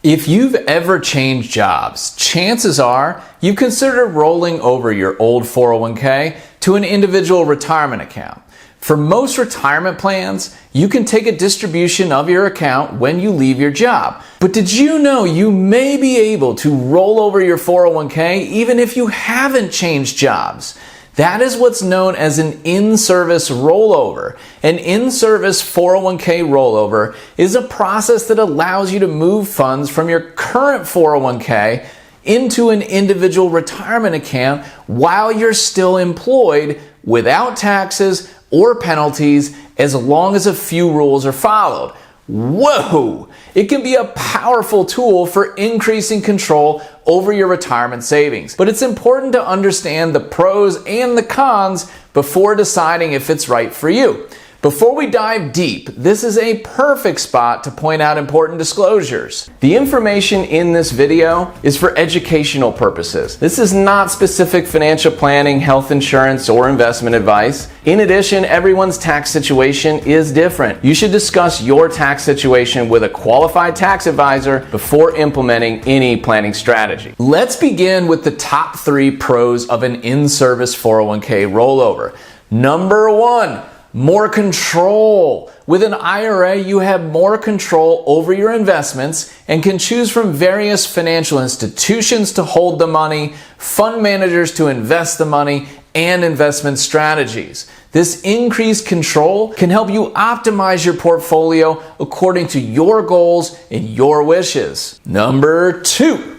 If you've ever changed jobs, chances are you've considered rolling over your old 401k to an individual retirement account. For most retirement plans, you can take a distribution of your account when you leave your job. But did you know you may be able to roll over your 401k even if you haven't changed jobs? That is what's known as an in-service rollover. An in-service 401k rollover is a process that allows you to move funds from your current 401k into an individual retirement account while you're still employed without taxes or penalties, as long as a few rules are followed. Whoa! It can be a powerful tool for increasing control over your retirement savings. But it's important to understand the pros and the cons before deciding if it's right for you. Before we dive deep, this is a perfect spot to point out important disclosures. The information in this video is for educational purposes. This is not specific financial planning, health insurance, or investment advice. In addition, everyone's tax situation is different. You should discuss your tax situation with a qualified tax advisor before implementing any planning strategy. Let's begin with the top 3 pros of an in-service 401k rollover. Number 1. More control. With an IRA, you have more control over your investments and can choose from various financial institutions to hold the money, fund managers to invest the money, and investment strategies. This increased control can help you optimize your portfolio according to your goals and your wishes. Number 2,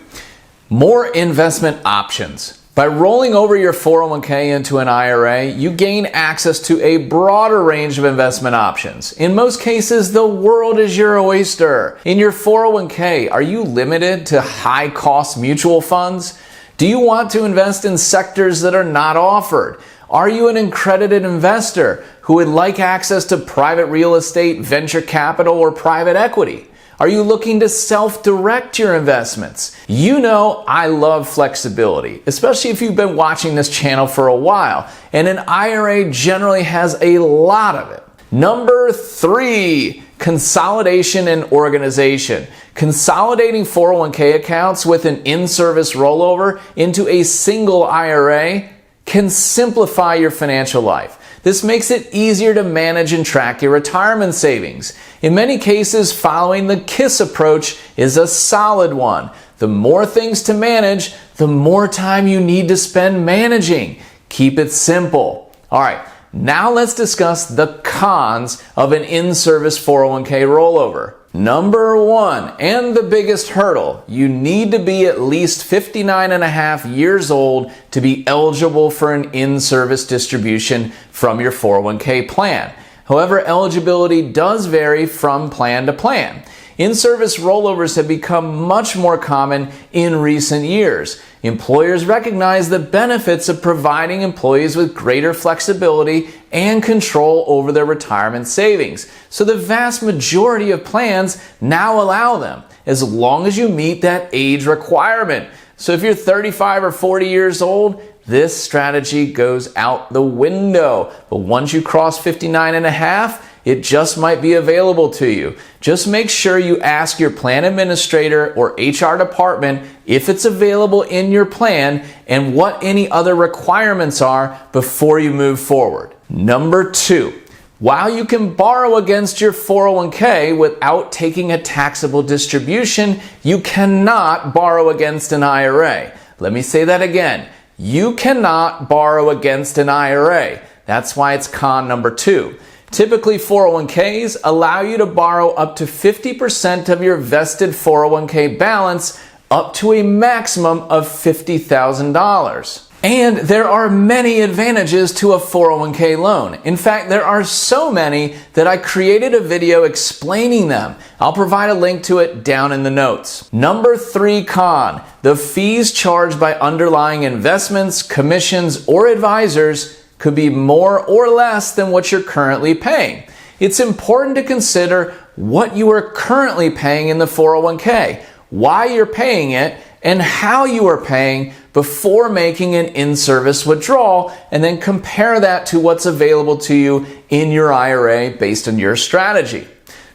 more investment options. By rolling over your 401k into an IRA, you gain access to a broader range of investment options. In most cases, the world is your oyster. In your 401k, are you limited to high-cost mutual funds? Do you want to invest in sectors that are not offered? Are you an accredited investor who would like access to private real estate, venture capital, or private equity? Are you looking to self-direct your investments? You know I love flexibility, especially if you've been watching this channel for a while, and an IRA generally has a lot of it. Number 3, consolidation and organization. Consolidating 401k accounts with an in-service rollover into a single IRA can simplify your financial life. This makes it easier to manage and track your retirement savings. In many cases, following the KISS approach is a solid one. The more things to manage, the more time you need to spend managing. Keep it simple. All right, now let's discuss the cons of an in-service 401k rollover. Number 1, and the biggest hurdle, you need to be at least 59.5 years old to be eligible for an in-service distribution from your 401k plan. However, eligibility does vary from plan to plan. In-service rollovers have become much more common in recent years. Employers recognize the benefits of providing employees with greater flexibility and control over their retirement savings. So the vast majority of plans now allow them, as long as you meet that age requirement. So if you're 35 or 40 years old, this strategy goes out the window. But once you cross 59.5, it just might be available to you. Just make sure you ask your plan administrator or HR department if it's available in your plan and what any other requirements are before you move forward. Number 2, while you can borrow against your 401k without taking a taxable distribution, you cannot borrow against an IRA. Let me say that again. You cannot borrow against an IRA. That's why it's con number 2. Typically, 401ks allow you to borrow up to 50% of your vested 401k balance up to a maximum of $50,000. And there are many advantages to a 401k loan. In fact, there are so many that I created a video explaining them. I'll provide a link to it down in the notes. Number 3 con, the fees charged by underlying investments, commissions, or advisors could be more or less than what you're currently paying. It's important to consider what you are currently paying in the 401k, why you're paying it, and how you are paying before making an in-service withdrawal, and then compare that to what's available to you in your IRA based on your strategy.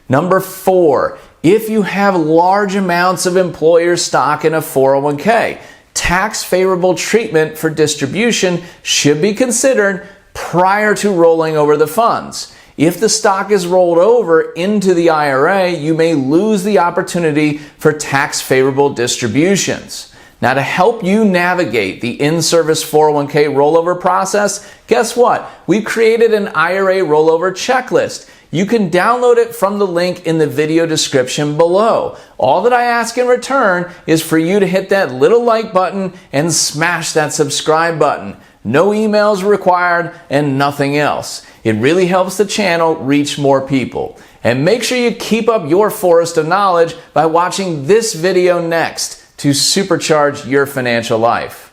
Number 4, If you have large amounts of employer stock in a 401k, tax favorable treatment for distribution should be considered prior to rolling over the funds. If the stock is rolled over into the IRA, you may lose the opportunity for tax favorable distributions. Now, to help you navigate the in-service 401k rollover process, guess what? We've created an IRA rollover checklist. You can download it from the link in the video description below. All that I ask in return is for you to hit that little like button and smash that subscribe button. No emails required and nothing else. It really helps the channel reach more people. And make sure you keep up your forest of knowledge by watching this video next to supercharge your financial life.